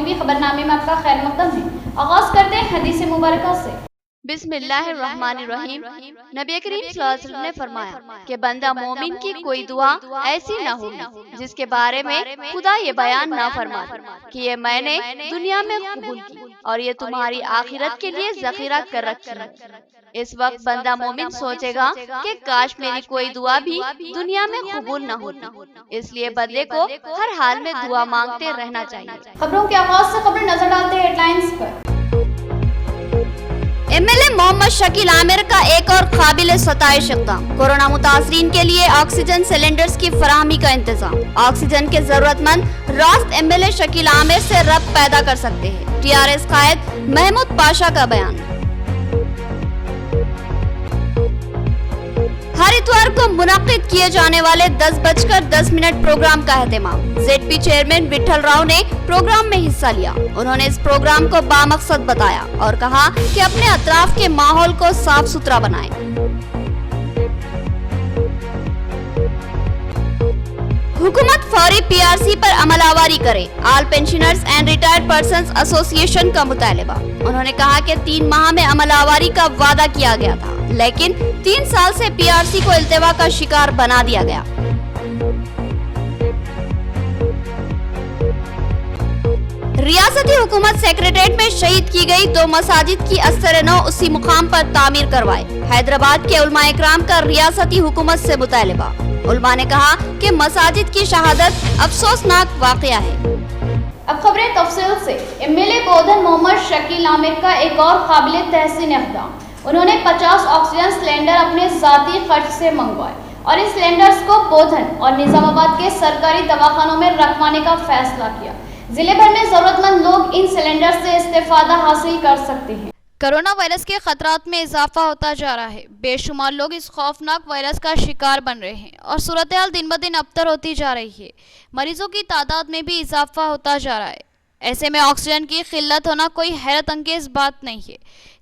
T V خبرنامے میں آپ کا خیر مقدم ہے۔ آغاز کرتے ہیں حدیث مبارکہ سے۔ بسم اللہ الرحمن الرحیم۔ نبی کریم صلی اللہ علیہ وسلم نے فرمایا کہ بندہ مومن کی کوئی دعا ایسی نہ ہوگی جس کے بارے میں خدا یہ بیان نہ فرمائے کہ یہ میں نے دنیا میں قبول کی اور یہ تمہاری آخرت کے لیے ذخیرہ کر رکھی ہے۔ اس وقت بندہ مومن سوچے گا کہ کاش میری کوئی دعا بھی دنیا میں قبول نہ ہوتی، اس لیے بندے کو ہر حال میں دعا مانگتے رہنا چاہیے۔ خبروں کے آغاز سے خبر نظر ڈالتے ہیں ہیڈ لائنز پر۔ M L A Mohammad Shakeel Aamir کا ایک اور قابل ستائش اقدام، کورونا متاثرین کے لیے آکسیجن سلنڈرز کی فراہمی کا انتظام۔ آکسیجن کے ضرورت مند راست ایم ایل اے شکیل عامر سے ربط پیدا کر سکتے ہیں، ٹی آر ایس قائد محمود پاشا کا بیان۔ ہر اتوار کو منعقد کیے جانے والے 10:10 پروگرام کا اہتمام، Z P chairman Vitthal Rao نے پروگرام میں حصہ لیا۔ انہوں نے اس پروگرام کو بامقصد بتایا اور کہا کہ اپنے اطراف کے ماحول کو صاف ستھرا بنائیں۔ حکومت فوری پی آر سی پر عمل آوری کرے، آل پینشنرز اینڈ ریٹائرڈ پرسنز ایسوسی ایشن کا مطالبہ۔ انہوں نے کہا کہ 3 ماہ میں عمل آوری کا وعدہ کیا گیا تھا، لیکن 3 سال سے پی آر سی کو التوا کا شکار بنا دیا گیا۔ ریاستی حکومت سیکریٹریٹ میں شہید کی گئی 2 مساجد کی اثر نو اسی مقام پر تعمیر کروائے۔ حیدرآباد کے علماء اکرام کا ریاستی حکومت سے مطالبہ۔ علماء نے کہا کہ مساجد کی شہادت افسوسناک واقعہ ہے۔ اب خبریں تفصیل سے۔ ایم ایل اے بودھن محمد شکیل عامر کا ایک اور قابل تحسین اقدام، انہوں نے 50 آکسیجن سلنڈر اپنے ذاتی خرچ سے منگوائے اور ان سلنڈرز کو بودھن اور نظام آباد کے سرکاری دواخانوں میں رکھوانے کا فیصلہ کیا۔ ضلع بھر میں ضرورت مند لوگ ان سلنڈر سے استفادہ حاصل کر سکتے ہیں۔ کرونا وائرس کے خطرات میں اضافہ ہوتا جا رہا ہے، بے شمار لوگ اس خوفناک وائرس کا شکار بن رہے ہیں اور صورتحال دن بدن ابتر ہوتی جا رہی ہے۔ مریضوں کی تعداد میں بھی اضافہ ہوتا جا رہا ہے۔ ایسے میں آکسیجن کی قلت ہونا کوئی حیرت انگیز بات نہیں ہے۔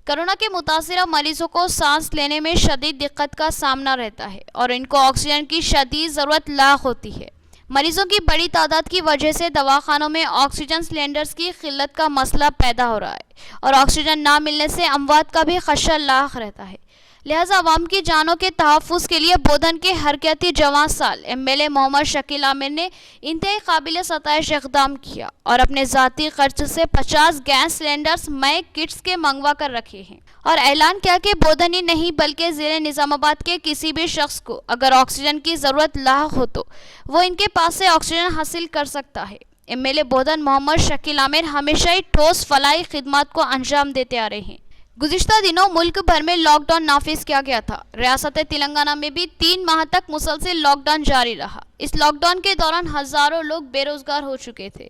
کرونا کے متاثرہ مریضوں کو سانس لینے میں شدید دقت کا سامنا رہتا ہے اور ان کو آکسیجن کی شدید ضرورت لاحق ہوتی ہے۔ مریضوں کی بڑی تعداد کی وجہ سے دواخانوں میں آکسیجن سلنڈرز کی قلت کا مسئلہ پیدا ہو رہا ہے اور آکسیجن نہ ملنے سے اموات کا بھی خدشہ لاحق رہتا ہے۔ لہٰذا عوام کی جانوں کے تحفظ کے لیے بودھن کے حرکیاتی جواں سال M L A Mohammad Shakeel عامر نے انتہائی قابل ستائش اقدام کیا اور اپنے ذاتی خرچ سے 50 گیس سلنڈرز مئے کٹس کے منگوا کر رکھے ہیں اور اعلان کیا کہ بودھن ہی نہیں بلکہ ضلع نظام آباد کے کسی بھی شخص کو اگر آکسیجن کی ضرورت لاحق ہو تو وہ ان کے پاس سے آکسیجن حاصل کر سکتا ہے۔ ایم ایل اے بودھن محمد شکیل عامر ہمیشہ ہی ٹھوس فلاحی خدمات کو انجام دیتے آ رہے ہیں۔ گزشتہ دنوں ملک بھر میں لاک ڈاؤن نافذ کیا گیا تھا۔ ریاست تلنگانہ میں بھی 3 ماہ تک مسلسل لاک ڈاؤن جاری رہا۔ اس لاک ڈاؤن کے دوران ہزاروں لوگ بے روزگار ہو چکے تھے،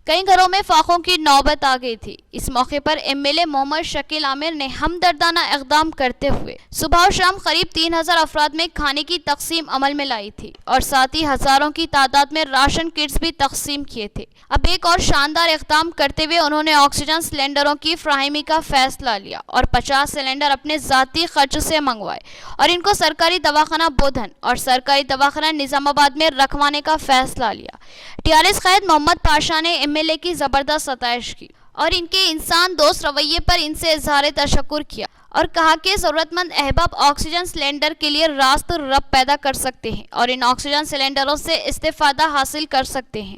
کئی گھروں میں فاقوں کی نوبت آ گئی تھی۔ اس موقع پر M L A Mohammad Shakeel عامر نے ہمدردانہ اقدام کرتے ہوئے صبح و شام قریب 3000 افراد میں کھانے کی تقسیم عمل میں لائی تھی اور ساتھ ہی ہزاروں کی تعداد میں راشن کٹس بھی تقسیم کیے تھے۔ اب ایک اور شاندار اقدام کرتے ہوئے انہوں نے آکسیجن سلنڈروں کی فراہمی کا فیصلہ لیا اور 50 سلنڈر اپنے ذاتی خرچ سے منگوائے اور ان کو سرکاری دواخانہ بودھن اور سرکاری دواخانہ نظام آباد میں رکھوانے کا فیصلہ لیا۔ ٹی آر ایس قائد محمود پاشا نے ایم ایل اے کی زبردست ستائش کی اور ان کے انسان دوست رویے پر ان سے اظہار تشکر کیا اور کہا کہ ضرورت مند احباب آکسیجن سلنڈر کے لیے راست ربط پیدا کر سکتے ہیں اور ان آکسیجن سلنڈروں سے استفادہ حاصل کر سکتے ہیں۔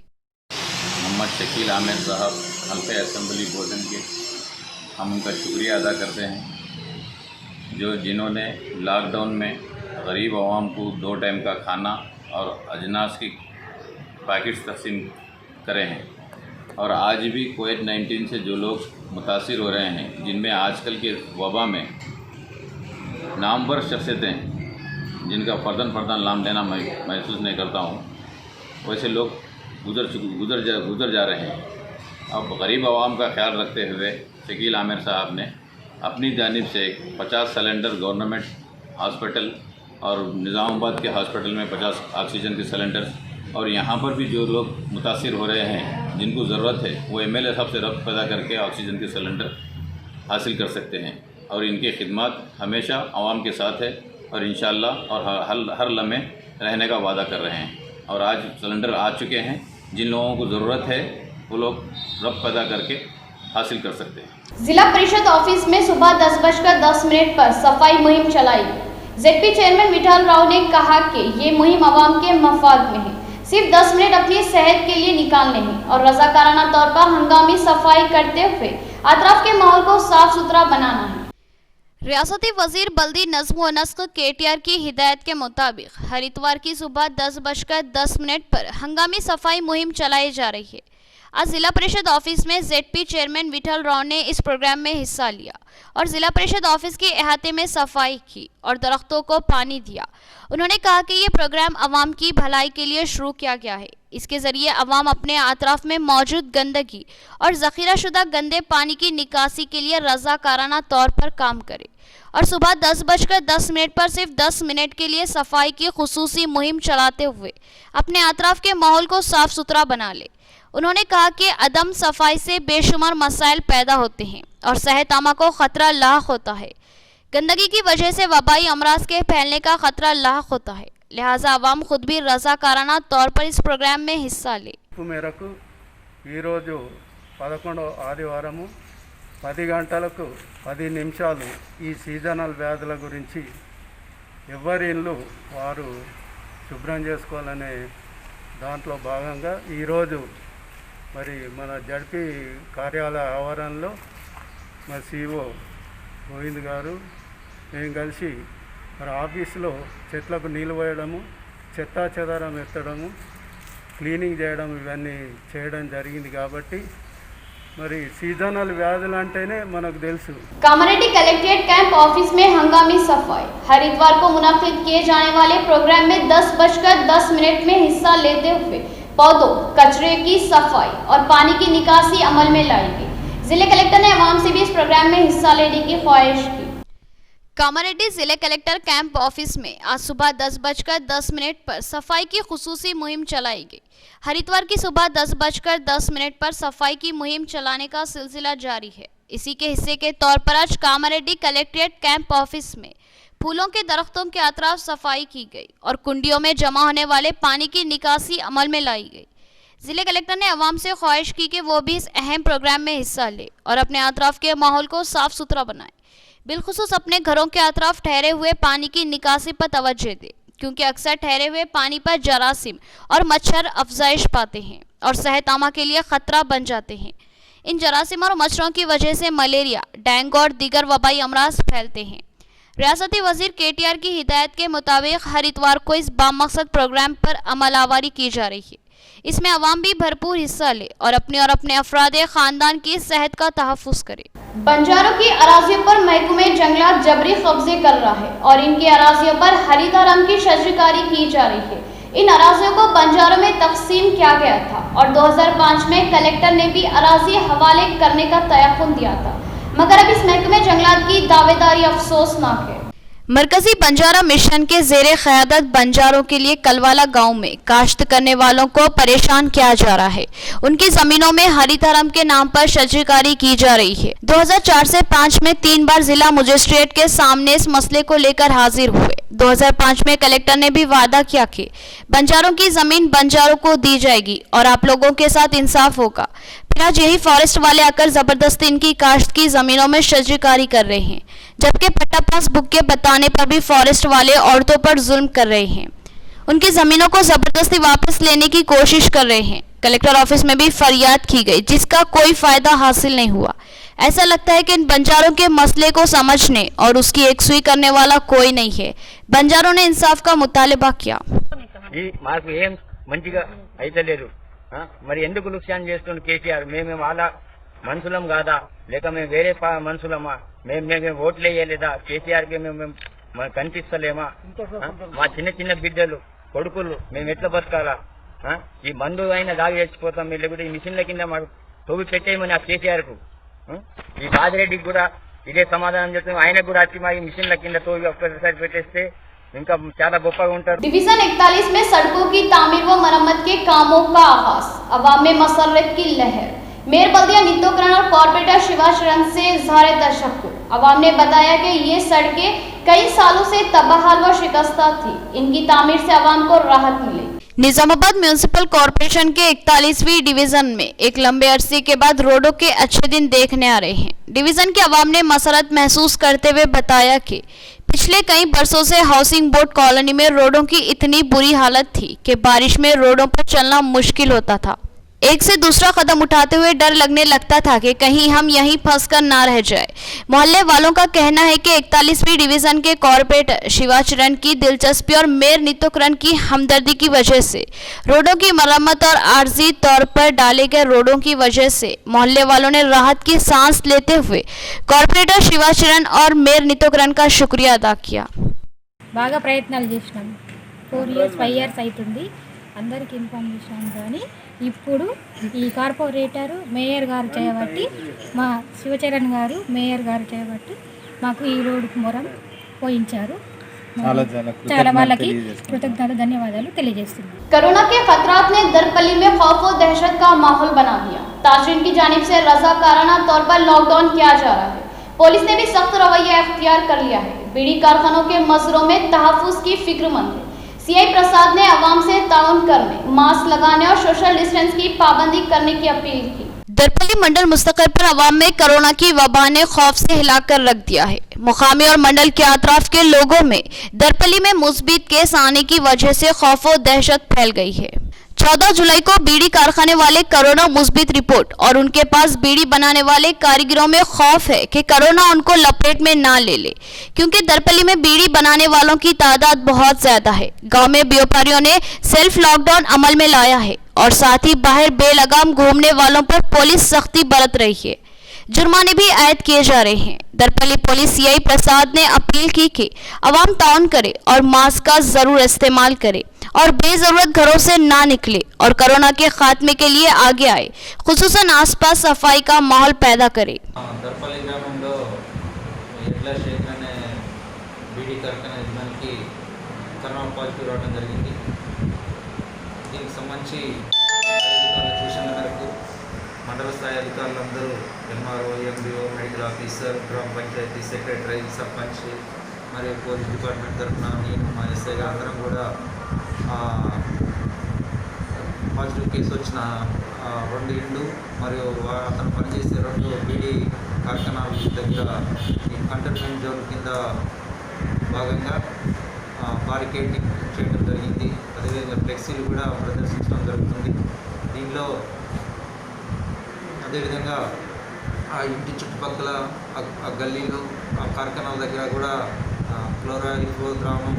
محمد شکیل عامر صاحب حلقہ اسمبلی بودھن کے، ہم ان کا شکریہ ادا کرتے ہیں جنہوں نے لاک ڈاؤن میں غریب عوام کو 2 ٹائم کا کھانا اور اجناس کی پیکٹس تقسیم کرے ہیں۔ اور آج بھی کووڈ-19 سے جو لوگ متاثر ہو رہے ہیں، جن میں آج کل کے وبا میں نامور شخصیتیں جن کا فرداً نام لینا میں محسوس نہیں کرتا ہوں، ویسے لوگ گزر جا رہے ہیں۔ اب غریب عوام کا خیال رکھتے ہوئے شکیل عامر صاحب نے اپنی جانب سے 50 سلنڈر گورنمنٹ ہاسپٹل اور نظام آباد کے ہاسپٹل میں 50 آکسیجن کے سلنڈر، اور یہاں پر بھی جو لوگ متاثر ہو رہے ہیں جن کو ضرورت ہے وہ ایم ایل اے صاحب سے ربط پیدا کر کے آکسیجن کے سلنڈر حاصل کر سکتے ہیں، اور ان کی خدمات ہمیشہ عوام کے ساتھ ہے اور انشاءاللہ اور ہر لمحے رہنے کا وعدہ کر رہے ہیں۔ اور آج سلنڈر آ چکے ہیں، جن لوگوں کو ضرورت ہے वो लोग रब्त अदा करके हासिल कर सकते हैं। जिला परिषद ऑफिस में सुबह 10:10 पर सफाई मुहिम चलाई गई। जेडपी चेयरमैन विठल राव ने कहा कि ये मुहिम आवाम के मफाद में है, सिर्फ 10 मिनट अपनी सेहत के लिए निकालने हैं और रजाकाराना तौर पर हंगामी सफाई करते हुए अतराफ के माहौल को साफ सुथरा बनाना है। रियासती वजीर बल्दी नज़्म व नस्क KTR की हिदायत के मुताबिक हर इतवार की सुबह 10:10 पर हंगामी सफाई मुहिम चलाई जा रही है। आज जिला परिषद ऑफिस में ZP चेयरमैन विठल राव ने इस प्रोग्राम में हिस्सा लिया और जिला परिषद ऑफिस के अहाते में सफाई की और दरख्तों को पानी दिया। उन्होंने कहा कि ये प्रोग्राम अवाम की भलाई के लिए शुरू किया गया है। इसके जरिए अवाम अपने अतराफ में मौजूद गंदगी और ज़ख़ीरा शुदा गंदे पानी की निकासी के लिए रज़ाकाराना तौर पर काम करे और सुबह 10:10 पर सिर्फ 10 मिनट के लिए सफाई की खुसूसी मुहिम चलाते हुए अपने अतराफ के माहौल को साफ सुथरा बना ले। उन्होंने कहा कि अदम सफाई से बेशुमार मसाइल पैदा होते हैं और सेहत आमा को ख़तरा लाक होता है। गंदगी की वजह से वबाई अमराज के फैलने का ख़तरा लाक होता है, लिहाजा अवाम खुद भी रज़ाकाराना तौर पर इस प्रोग्राम में हिस्सा ले। మేరకు ఈరోజు 11వ ఆదివారము 10 గంటలకు 10 నిమిషాలు ఈ సీజనల్ వ్యాధుల గురించి ఎవరి ఇల్లు వారు శుభ్రం చేసుకోవాలనే దాంట్లో భాగంగా ఈరోజు మరి మన జడ్పీ కార్యాలయ ఆవరణలో మరి CEO గోవింద్ గారు మేము కలిసి మరి ఆఫీసులో చెట్లకు నీళ్ళు పోయడము, చెత్తా చెదారం ఎత్తడము, క్లీనింగ్ చేయడం ఇవన్నీ చేయడం జరిగింది। కాబట్టి మరి సీజనల్ వ్యాధులు అంటేనే మనకు తెలుసు। कामारेड्डी कलेक्ट्रेट कैंप ऑफिस में हंगामी सफाई। हर इतवार को मुनाफिद किए जाने वाले प्रोग्राम में 10:10 में हिस्सा लेते हुए पौधों, कचरे की सफाई और पानी की निकासी अमल में लाई गई। जिले कलेक्टर ने आवाम से भी इस प्रोग्राम में हिस्सा लेने की ख्वाहिश की। कामारेड्डी जिले कलेक्टर कैंप ऑफिस में आज सुबह 10:10 पर सफाई की खुसूसी मुहिम चलाई गई। हर इतवार की सुबह 10:10 पर सफाई की मुहिम चलाने का सिलसिला जारी है। इसी के हिस्से के तौर पर आज कामारेड्डी कलेक्ट्रेट कैंप ऑफिस में फूलों के दरख्तों के अतराफ सफाई की गई और कुंडियों में जमा होने वाले पानी की निकासी अमल में लाई गई। जिले कलेक्टर ने अवाम से ख्वाहिश की कि वो भी इस अहम प्रोग्राम में हिस्सा ले और अपने अतराफ के माहौल को साफ सुथरा बनाए, बिलखुसूस अपने घरों के अतराफ ठहरे हुए पानी की निकासी पर तवज्जो दे, क्योंकि अक्सर ठहरे हुए पानी पर जरासीम और मच्छर अफजाइश पाते हैं और सेहत आमा के लिए ख़तरा बन जाते हैं। इन जरासीम और मच्छरों की वजह से मलेरिया, डेंगू और दीगर वबाई अमराज फैलते हैं। रियासती वजीर KTR की हिदायत के मुताबिक हर इतवार को इस बामकसद प्रोग्राम पर अमल आवारी की जा रही है। इसमें अवाम भी भरपूर हिस्सा ले और अपने अफराद ख़ानदान की सेहत का तहफ़्फ़ुज़ करे। बंजारों की अराजियों पर महकमे जंगलात जबरी कब्जे कर रहा है और इनकी अराजियों पर हरितारम की शजरकारी की जा रही है। इन अराजियों को बंजारों में तकसीम किया गया था और 2005 में कलेक्टर ने भी अराजी हवाले करने का तयक़ुन दिया था, मगर अब इस महकमे जंगलात की दावेदारी अफसोसनाक है। मरकजी बंजारा मिशन के ज़ेरे क़यादत बंजारों के लिए कलवाला गांव में काश्त करने वालों को परेशान किया जा रहा है। उनकी ज़मीनों में हरितारम के नाम पर शजरकारी की जा रही है। 2004 से 5 में 3 बार जिला मजिस्ट्रेट के सामने इस मसले को लेकर हाजिर हुए। 2005 में कलेक्टर ने भी वादा किया कि बंजारों की ज़मीन बंजारों को दी जाएगी और आप लोगों के साथ इंसाफ होगा। फिर आज यही फॉरेस्ट वाले आकर ज़बरदस्ती इनकी काश्त की ज़मीनों में शजरकारी कर रहे हैं, जबकि पट्टा पास बुक के बताने पर भी फॉरेस्ट वाले औरतों पर जुल्म कर रहे हैं। उनकी ज़मीनों को ज़बरदस्ती वापस लेने की कोशिश कर रहे हैं। कलेक्टर ऑफिस में भी फरियाद की गई, जिसका कोई फ़ायदा हासिल नहीं हुआ। ऐसा लगता है कि इन बंजारों के मसले को समझने और उसकी एकसुई करने वाला कोई नहीं है। बंजारों ने इंसाफ का मुतालबा किया। మరి ఎందుకు లుక్సాన్ చేస్తున్న కేసీఆర్? మేము వాళ్ళ మనుషులం కాదా, లేక మేము వేరే మనుషులమా? మేము ఓట్లు వేయలేదా? కేసీఆర్కి మేము కనిపిస్తలేమా? మా చిన్న చిన్న బిడ్డలు, కొడుకులు మేము ఎట్లా బతకాలా? ఈ మందు అయినా దాగి చచ్చిపోతాం, లేకపోతే ఈ మిషన్ల కింద మాకు తోవి పెట్టేయమని ఆ కేసీఆర్కు, ఈ బాజిరెడ్డికి కూడా ఇదే సమాధానం చెప్తాం। ఆయనకు కూడా వచ్చి మా ఈ మిషన్ల కింద తోవి ఒక్కసారి పెట్టేస్తే इनका ज्यादा गोपा उनका। डिवीजन 41 में सड़कों की तामीर व मरम्मत के कामों का आगाज, अवाम में मसर्रत की लहर। मेयर बल्दिया नित्योकरण और कॉर्पोरेटर शिवाशरण से इजहार तशक्कुर। अवाम ने बताया कि ये सड़कें कई सालों से तबाहाल व शिकस्ता थी, इनकी तामीर से अवाम को राहत मिलेगी। निजामाबाद म्यूनिसिपल कॉरपोरेशन के 41वीं डिवीजन में एक लंबे अरसे के बाद रोडों के अच्छे दिन देखने आ रहे हैं। डिवीजन के अवाम ने मसरत महसूस करते हुए बताया कि पिछले कई बरसों से हाउसिंग बोर्ड कॉलोनी में रोडों की इतनी बुरी हालत थी कि बारिश में रोडों पर चलना मुश्किल होता था। एक से दूसरा कदम उठाते हुए डर लगने लगता था कि कहीं हम यहीं फंसकर ना रह जाए। मोहल्ले वालों का कहना है कि 41वीं डिवीजन के कॉर्पोरेटर शिवाचरण की दिलचस्पी और मेयर नीतोकरण की हमदर्दी की वजह से रोडों की मरम्मत और आर्जी तौर पर डाले गए रोडों की वजह से मोहल्ले वालों ने राहत की सांस लेते हुए कॉर्पोरेटर शिवाचरण और मेयर नीतोकरण का शुक्रिया अदा किया। బాగా ప్రయత్నాలు చేసినాం 4 ఇయర్స్ 5 ఇయర్స్ అవుతుంది అందరికి ఇన్ఫార్మ్ చేసినాం కానీ ఇప్పుడు ఈ కార్పొరేటర్ మేయర్ గారు చేయబట్టి మా శివచరణ్ గారు మేయర్ గారు చేయబట్టి మాకు ఈ రోడ్డు మొరం పోయించారు చాలా వాళ్ళకి కృతజ్ఞతలు ధన్యవాదాలు తెలియజేస్తున్నాను। कोरोना के खतरात ने दरपली में खौफ और दहशत का माहौल बना दिया। ताजरीन की जानिब से रज़ाकाराना तौर पर लॉकडाउन किया जा रहा है। पुलिस ने भी सख्त रवैया अख्तियार कर लिया है। बीड़ी कारखानों के मजरों में तहफ़्फ़ुज़ की फिक्रमंद है। सीआई प्रसाद ने अवाम से ताउन करने, मास्क लगाने और सोशल डिस्टेंस की पाबंदी करने की अपील की। दरपली मंडल मुस्तकिल पर अवाम में कोरोना की वबा ने खौफ से हिलाकर रख दिया है। मुकामी और मंडल के अतराफ के लोगों में दरपली में मुस्बित केस आने की वजह से खौफ और दहशत फैल गई है। 14 जुलाई को बीड़ी कारखाने वाले कोरोना मुस्बित रिपोर्ट और उनके पास बीड़ी बनाने वाले कारीगरों में खौफ है कि कोरोना उनको लपेट में ना ले ले, क्योंकि दरपली में बीड़ी बनाने वालों की तादाद बहुत ज्यादा है। गांव में व्यापारियों ने सेल्फ लॉकडाउन अमल में लाया है और साथ ही बाहर बेलगाम घूमने वालों पर पुलिस सख्ती बरत रही है। जुर्माने भी आयद किए जा रहे हैं। दरपली पुलिस सीआई प्रसाद ने अपील की कि अवाम ताउन करे और मास्क का जरूर इस्तेमाल करे और बेजरूरत घरों से ना निकले और कोरोना के खात्मे के लिए आगे आए, खुसूसन आसपास सफाई का माहौल पैदा करे। दरपल्ली ग्रामंलो ఎడ్ల శేఖర్ అనే బీడీ కార్ఖానా యజమానికి కరోనా పాజిటివ్ రావడం జరిగింది। దీనికి సంబంధించి అధికారుల సూచనల మేరకు మండల స్థాయి అధికారులందరూ ఎంఆర్ఓ, ఎంబీఓ, మెడికల్ ఆఫీసర్, గ్రామ పంచాయతీ సెక్రటరీ, సర్పంచ్ మరియు పోలీస్ డిపార్ట్మెంట్ తరఫున నేను మా ఎస్ఐ గారు అందరం కూడా పాజిటివ్ కేసు వచ్చిన 2 ఇళ్ళు మరియు అతను పనిచేసే 2 బీడీ కార్ఖానాల దగ్గర ఈ కంటైన్మెంట్ జోన్ కింద భాగంగా బారికేడింగ్ చేయడం జరిగింది। అదేవిధంగా ఫ్లెక్సీలు కూడా ప్రదర్శించడం జరుగుతుంది। దీనిలో అదేవిధంగా ఆ ఇంటి చుట్టుపక్కల ఆ గల్లీలు ఆ కార్ఖానాల దగ్గర కూడా క్లోరైడ్ ద్రావణం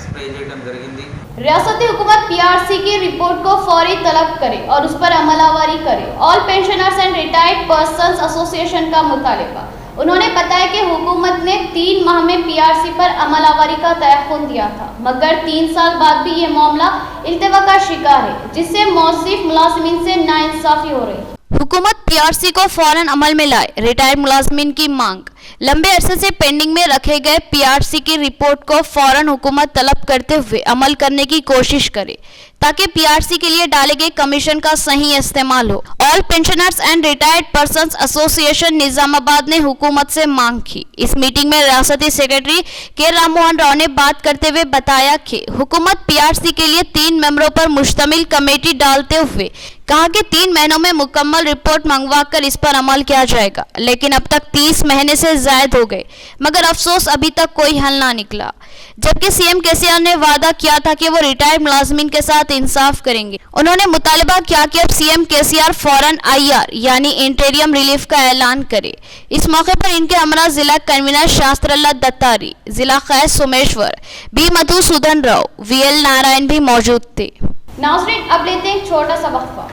स्प्रे చేయడం జరిగింది। रियासती हुकूमत पीआरसी की रिपोर्ट को फौरी तलब करे और उस पर अमलावरी करे। All pensioners and retired persons association का मुतालिबा। उन्होंने बताया कि हुकूमत ने 3 माह में पीआरसी पर अमलावरी का तयख्खुन दिया था, मगर 3 साल बाद भी ये मामला इल्तिवा का शिकार है, जिससे मौसूफ मुलाजिमीन से नाइंसाफी हो रही है। हुकूमत पीआरसी को फौरन अमल में लाए, रिटायर्ड मुलाजिमीन की मांग। लंबे अरसे से पेंडिंग में रखे गए पीआरसी की रिपोर्ट को फौरन हुकूमत तलब करते हुए अमल करने की कोशिश करे ताकि पीआरसी के लिए डाले गए कमीशन का सही इस्तेमाल हो। All pensioners and retired persons association Nizamabad ने हुकूमत से मांग की। इस मीटिंग में रियासती सेक्रेटरी के राम मोहन राव ने बात करते हुए बताया कि हुकूमत पीआरसी के लिए 3 मेंबरों पर मुश्तमिल कमेटी डालते हुए कहा कि 3 महीनों में मुकम्मल रिपोर्ट मंगवाकर इस पर अमल किया जाएगा, लेकिन अब तक 30 महीने से जायद हो गए, मगर अफसोस अभी तक कोई हल ना निकला। जबकि सीएम केसीआर ने वादा किया था कि वो रिटायर्ड मुलाजिमीन के साथ इंसाफ करेंगे। उन्होंने मुतालिबा किया कि अब सीएम केसीआर फौरन आईआर यानी इंटीरियम रिलीफ का ऐलान करे। इस मौके पर इनके हमरा जिला कन्वीनर शास्त्रल्ला दत्तारी, जिला खैर सोमेश्वर, बी मधुसूदन राव, वीएल नारायण भी मौजूद थे। नाज़रीन, अब लेते हैं छोटा सा वक्फा।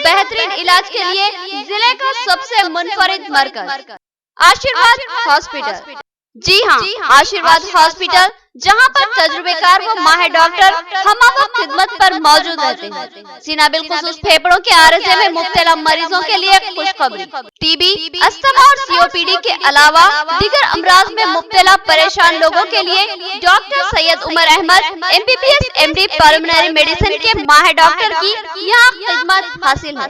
बेहतरीन इलाज के लिए जिले का सबसे मुनफरिद मरकज आशीर्वाद हॉस्पिटल। जी हाँ, आशीर्वाद हॉस्पिटल, जहाँ पर तजुर्बेकार व माहिर डॉक्टर हमवक्त खिदमत पर मौजूद रहते हैं। सीना बिलखुसूस फेफड़ों के आरज़े में मुब्तला मरीजों के लिए खुशखबरी। टीबी, अस्थमा और सीओपीडी के अलावा दीगर अमराज में मुब्तला परेशान लोगों के लिए doctor Syed Umar Ahmed MBBS MD pulmonary medicine के माहिर डॉक्टर की यहाँ खिदमत हासिल है।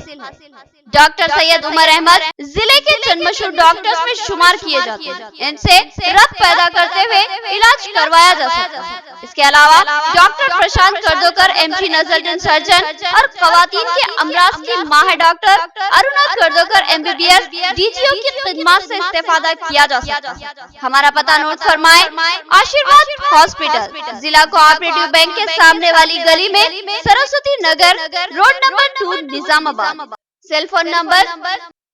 डॉक्टर सैयद उमर अहमद जिले के चंद मशहूर डॉक्टर्स में शुमार किए जाते हैं। इनसे रक्त पैदा करते हुए इलाज करवाया जा सकता है। इसके अलावा डॉक्टर प्रशांत कर्दोकर MG नजर सर्जन और खवातीन के अमराज की माहिर डॉक्टर अरुणा कर्दोकर MBBS DGO की खिदमत से इस्तेफादा किया जा सकता है। हमारा पता नोट फरमाए, आशीर्वाद हॉस्पिटल, जिला कोऑपरेटिव बैंक के सामने वाली गली में, Saraswati Nagar, road number 2, Nizamabad. Cell phone number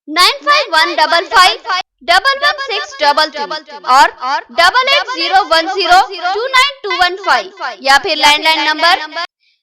9515511622 और 8801029215 या फिर लैंडलाइन नंबर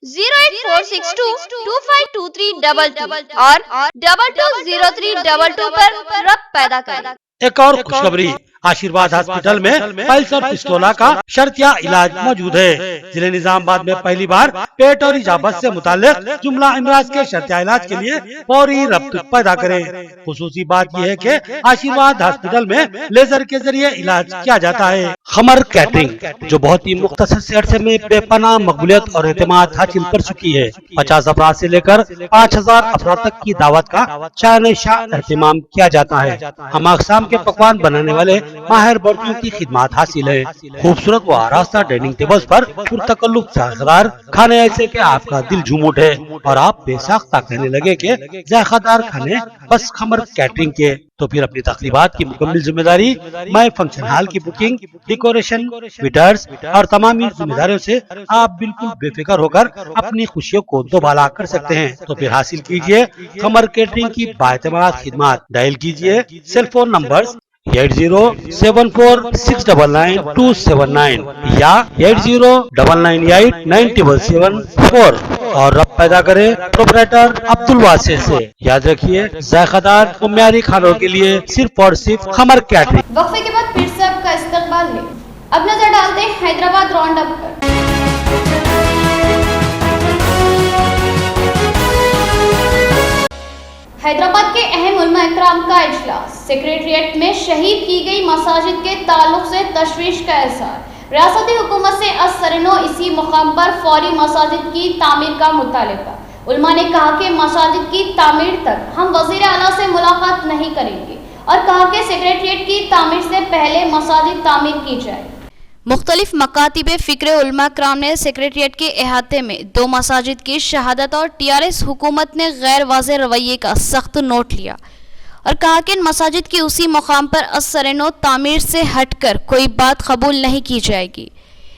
08462252322 और 220322 पर रब्त पैदा करें। एक और खुशखबरी, आशीर्वाद हॉस्पिटल में पल्स और पिस्टोला का शर्तिया इलाज मौजूद है। जिले निजामाबाद में पहली बार पेट और इजाबत से मुताल्लिक जुमला अमराज के शर्तिया इलाज के लिए फौरी रब्त पैदा करें। खुसूसी बात यह है कि आशीर्वाद हॉस्पिटल में लेजर के जरिए इलाज किया जाता है। खमर कैटरिंग, जो बहुत ही मुख्तसर से अरसे में बेपनाह मकबूलियत और एतमाद हासिल कर चुकी है, 50 अफराद से लेकर 5000 अफराद तक की दावत का शान शाह एहतमाम किया जाता है। हम अक़साम के पकवान बनाने वाले माहिर बर्तियों की खिदमत हासिल है। खूबसूरत व आरास्ता डाइनिंग टेबल्स पर पुरतकल्लुफ़ जायकेदार खाने ऐसे कि आपका दिल झूम उठे और आप बेसाख्ता कहने लगे कि जायकेदार खाने बस खमर कैटरिंग के। तो फिर अपनी तकरीबात की मुकम्मल जिम्मेदारी मैं फंक्शन हॉल की बुकिंग, डेकोरेशन, वेटर्स और तमाम जिम्मेदारियों से आप बिल्कुल बेफिक्र होकर अपनी खुशियों को दोबाला कर सकते हैं। तो फिर हासिल कीजिए खमर कैटरिंग की बाएतमाद खिदमत। डायल कीजिए सेल फोन नंबर 8074699279 या 8099897774 और रब्त पैदा करे प्रोपराइटर अब्दुल वासे से। याद रखिए, जायकेदार और म्यारी खानों के लिए सिर्फ और सिर्फ खमर कैटरिंग। वक्फे के बाद फिर से आपका इस्तकबाल है। अब नजर डालते हैं हैदराबाद राउंड अप पर। हैदराबाद के अहम उलमा इकराम का इजलास, सेक्रेटरिएट में शहीद की गई मसाजिद के ताल्लुक से तशवीश का इज़हार, रियासती हुकूमत से असरनो इसी मुकाम पर फौरी मसाजिद की तामीर का मुतालिबा। उलमा ने कहा कि मसाजिद की तामीर तक हम वज़ीर आला से मुलाकात नहीं करेंगे और कहा कि सेक्रेटरिएट की तामीर से पहले मसाजिद तामीर की जाए। मुख्तलिफ मकातिब फ़िक्र उलमा कराम ने सेक्रेटरिएट के अहाते में 2 मसाजिद की शहादत और TRS हुकूमत ने गैर वाज़ेह रवैये का सख्त नोट लिया और कहा कि इन मसाजिद की उसी मुकाम पर असरनो तामीर से हटकर कोई बात कबूल नहीं की जाएगी।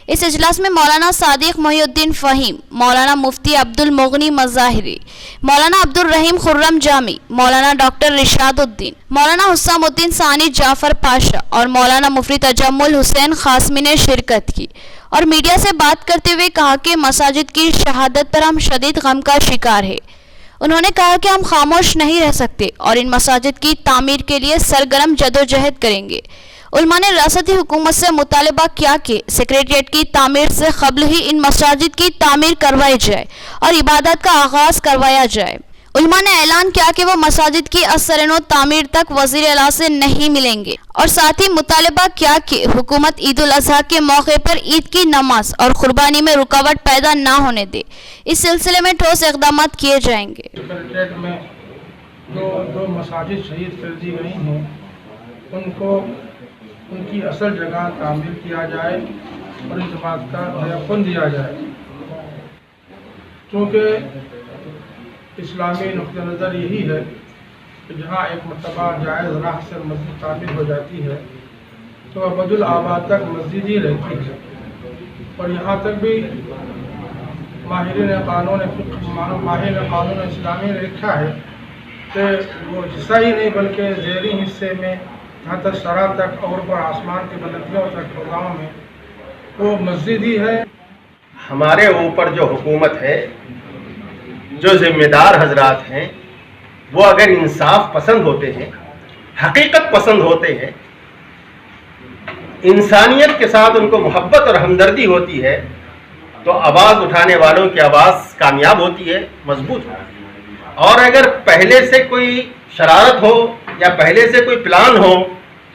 इस इजलास में मौलाना सादिक मोहिउद्दीन फ़हीम, मौलाना मुफ्ती अब्दुल मुगनी मज़ाहिरी, मौलाना अब्दुल रहीम खुर्रम जामी, मौलाना डॉक्टर रिशादुद्दीन, मौलाना हुस्सामुद्दीन सानी जाफ़र पाशा और मौलाना मुफ्ती तजम्मुल हुसैन खासमी ने शिरकत की और मीडिया से बात करते हुए कहा कि मसाजिद की शहादत पर हम शदीद गम का शिकार है। उन्होंने कहा कि हम खामोश नहीं रह सकते और इन मसाजिद की तामीर के लिए सरगर्म जदोजहद करेंगे। उलमा ने रियासती हुकूमत से मुतालबा किया कि सेक्रेटरिएट की तामीर से क़ब्ल ही इन मसाजिद की तामीर करवाई जाए और इबादत का आगाज़ करवाया जाए। उलमा ने ऐलान किया कि वो मसाजिद की असरनो तामीर तक वज़ीर आला से नहीं मिलेंगे और साथ ही मुतालबा किया कि हुकूमत ईद उल अज़हा के मौके पर ईद की नमाज और कुर्बानी में रुकावट पैदा ना होने दे। इस सिलसिले में ठोस इक़दाम किए जाएंगे। सेक्रेटरिएट में दो मसाजिद शहीद कर दी गई हैं, उनको उनकी असल जगह तामीर किया जाए और इस बात का तयक़ुन दिया जाए, क्योंकि इस्लामी नुक़्ते नज़र यही है कि जहाँ एक मरतबा जायज़ राह से मस्जिद तामीर हो जाती है तो अबदुल आबाद तक मस्जिद ही रहती है। और यहाँ तक भी माहिरीन क़ानून इस्लामी ने लिखा है कि वो हिस्सा ही नहीं बल्कि ज़ेरी हिस्से में जहाँ तक सरा तक और पर आसमान की बुलंदियों तक गाँव में वो मस्जिद ही है। हमारे ऊपर जो हुकूमत है, जो जिम्मेदार हजरात हैं, वो अगर इंसाफ पसंद होते हैं, हकीकत पसंद होते हैं, इंसानियत के साथ उनको मोहब्बत और हमदर्दी होती है, तो आवाज़ उठाने वालों की आवाज़ कामयाब होती है, मजबूत होती है। और अगर पहले से कोई शरारत हो या पहले से कोई प्लान हो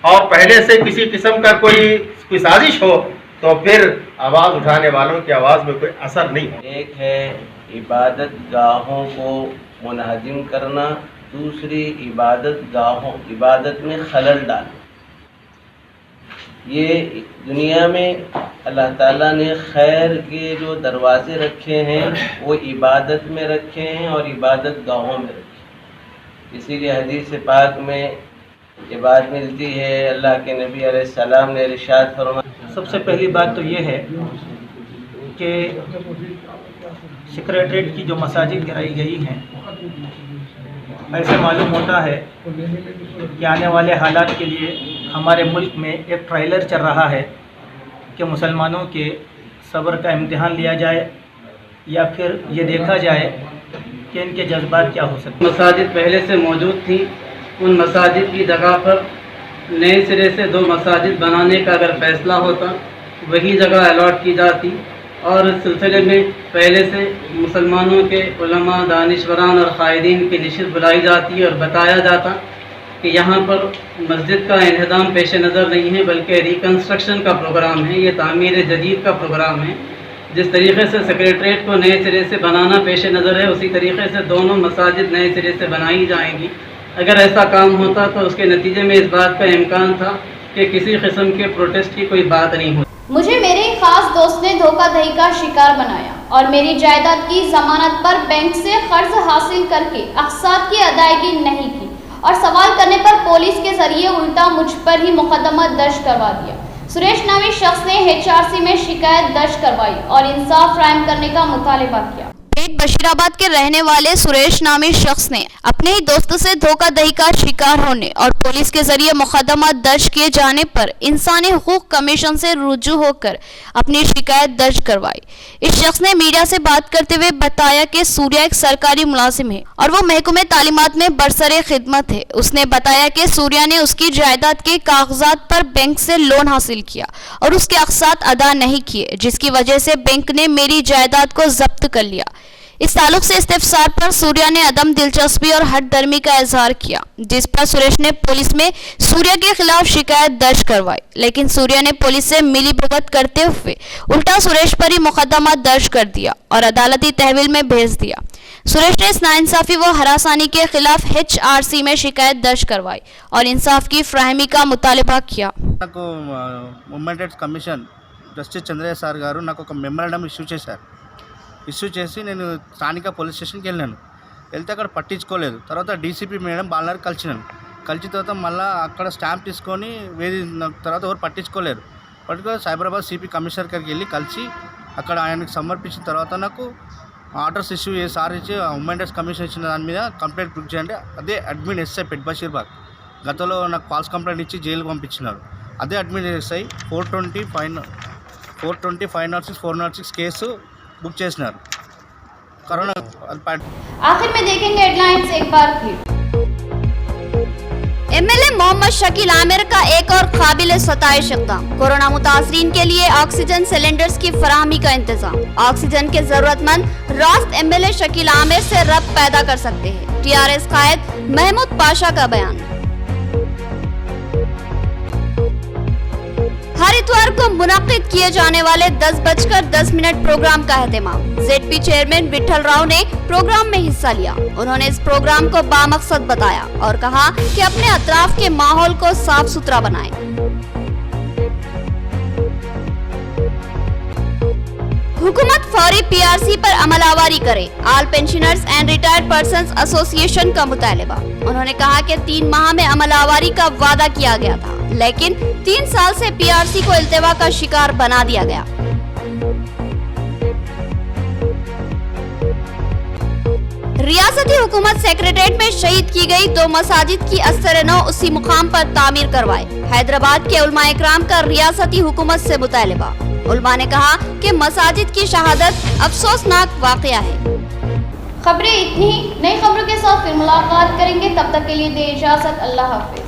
और पहले से किसी किस्म का कोई साजिश हो, तो फिर आवाज़ उठाने वालों की आवाज़ में कोई असर नहीं हो। एक है इबादत गाहों को मुनहदिम करना, दूसरी इबादत में खलल डालना। یہ دنیا میں اللہ تعالیٰ نے خیر کے جو دروازے رکھے ہیں وہ عبادت میں رکھے ہیں اور عبادت گاہوں میں رکھے ہیں. اسی لیے حدیث پاک میں یہ بات ملتی ہے، اللہ کے نبی علیہ السلام نے ارشاد فرمایا. سب سے پہلی بات تو یہ ہے کہ سیکریٹریٹ کی جو مساجد گرائی گئی ہیں، ایسے معلوم ہوتا ہے کہ آنے والے حالات کے لیے ہمارے ملک میں ایک ٹرائلر چل رہا ہے کہ مسلمانوں کے صبر کا امتحان لیا جائے یا پھر یہ دیکھا جائے کہ ان کے جذبات کیا ہو سکتے ہیں. مساجد پہلے سے موجود تھیں، ان مساجد کی جگہ پر نئے سرے سے 2 مساجد بنانے کا اگر فیصلہ ہوتا وہی جگہ الاٹ کی جاتی، اور اس سلسلے میں پہلے سے مسلمانوں کے علماء، دانشوران اور قائدین کی نشست بلائی جاتی اور بتایا جاتا کہ یہاں پر مسجد کا انہدام پیش نظر نہیں ہے بلکہ ریکنسٹرکشن کا پروگرام ہے، یہ تعمیر جدید کا پروگرام ہے. جس طریقے سے سیکریٹریٹ کو نئے سرے سے بنانا پیش نظر ہے، اسی طریقے سے دونوں مساجد نئے سرے سے بنائی جائیں گی. اگر ایسا کام ہوتا تو اس کے نتیجے میں اس بات کا امکان تھا کہ کسی قسم کے پروٹیسٹ کی کوئی بات نہیں ہوتی. مجھے میرے ایک خاص دوست نے دھوکہ دہی کا شکار بنایا اور میری جائیداد کی ضمانت پر بینک سے قرض حاصل کر کے اقساط کی ادائیگی نہیں کی اور سوال کرنے پر پولیس کے ذریعے الٹا مجھ پر ہی مقدمہ درج کروا دیا. سریش نامی شخص نے HRC میں شکایت درج کروائی اور انصاف قائم کرنے کا مطالبہ کیا. بشیر آباد کے رہنے والے سریش نامی شخص نے اپنے ہی دوست سے دھوکہ دہی کا شکار ہونے اور پولیس کے ذریعے مقدمہ درج کیے جانے پر انسانی حقوق کمیشن سے رجوع ہو کر اپنی شکایت درج کروائی. اس شخص نے میڈیا سے بات کرتے ہوئے بتایا کہ سوریا ایک سرکاری ملازم ہے اور وہ محکمہ تعلیمات میں برسر خدمت ہے. اس نے بتایا کہ سوریا نے اس کی جائیداد کے کاغذات پر بینک سے لون حاصل کیا اور اس کے اقساط ادا نہیں کیے، جس کی وجہ سے بینک نے میری جائیداد کو ضبط کر لیا. اس تعلق سے استفسار پر سوریا نے عدم دلچسپی اور ہٹ درمی کا اظہار کیا، جس پر سریش نے پولیس میں سوریا کے خلاف شکایت درج کروائی. لیکن سوریا نے پولیس سے ملی بھگت کرتے ہوئے الٹا سریش پر ہی مقدمہ درج کر دیا اور عدالتی تحویل میں بھیج دیا. سریش نے اس ناانصافی و ہراسانی کے خلاف HRC میں شکایت درج کروائی اور انصاف کی فراہمی کا مطالبہ کیا. Human rights commission justice Chandraiah sir గారు నాకు ఒక మెమరాండం ఇష్యూ చేసి నేను స్థానిక పోలీస్ స్టేషన్కి వెళ్ళాను. వెళ్తే అక్కడ పట్టించుకోలేదు. తర్వాత డీసీపీ మేడం బాలనారు కలిసిన తర్వాత మళ్ళీ అక్కడ స్టాంప్ తీసుకొని తర్వాత ఎవరు పట్టించుకోలేరు. సైబరాబాద్ సిపి కమిషనర్ గారికి వెళ్ళి కలిసి అక్కడ ఆయనకు సమర్పించిన తర్వాత నాకు ఆర్డర్స్ ఇష్యూ చేసి సార్ ఇచ్చి హ్యూమన్ రైట్స్ కమిషన్ ఇచ్చిన దాని మీద కంప్లైంట్ బుక్ చేయండి. అదే అడ్మిన్ ఎస్ఐ పెట్ బషీర్బాగ్ గతంలో నాకు ఫాల్స్ కంప్లైంట్ ఇచ్చి జైలుకు పంపించినారు. అదే అడ్మిన్ ఎస్ఐ 420 506 406 కేసు बुक చేసినారు. కరోనా आखिर में देखेंगे हेडलाइंस एक बार फिर. MLA मोहम्मद शकील आमिर का एक और काबिल सताइश इक़दाम, कोरोना मुतासरीन के लिए ऑक्सीजन सिलेंडर्स की फराहमी का इंतजाम. ऑक्सीजन के जरूरतमंद रास्त MLA शकील आमिर से रब्त पैदा कर सकते हैं. TRS कायद महमूद पाशा का बयान. हर इतवार को मुनाकिद किए जाने वाले 10:10 प्रोग्राम का एहतमाम. ZP चेयरमैन विठल राव ने प्रोग्राम में हिस्सा लिया. उन्होंने इस प्रोग्राम को बामकसद बताया और कहा कि अपने अतराफ के माहौल को साफ सुथरा बनाएं. हुकूमत फौरी PRC पर अमलावरी करे, all pensioners and retired persons association का मुतालबा. उन्होंने कहा कि 3 माह में अमलावरी का वादा किया गया था, लेकिन 3 साल से PRC को इल्तिवा का शिकार बना दिया गया. रियासती हुकूमत सेक्रेटरीट में शहीद की गई 2 मसाजिद की अस्तर-ए-नौ उसी मुकाम पर तामीर करवाए. हैदराबाद के उलमा इकराम का रियासती हुकूमत से मुतालबा. उलमा ने कहा कि मसाजिद की शहादत अफसोसनाक वाक़या है. खबरें इतनी ही. नई खबरों के साथ फिर मुलाकात करेंगे. तब तक के लिए दे इजाजत. अल्लाह हाफिज.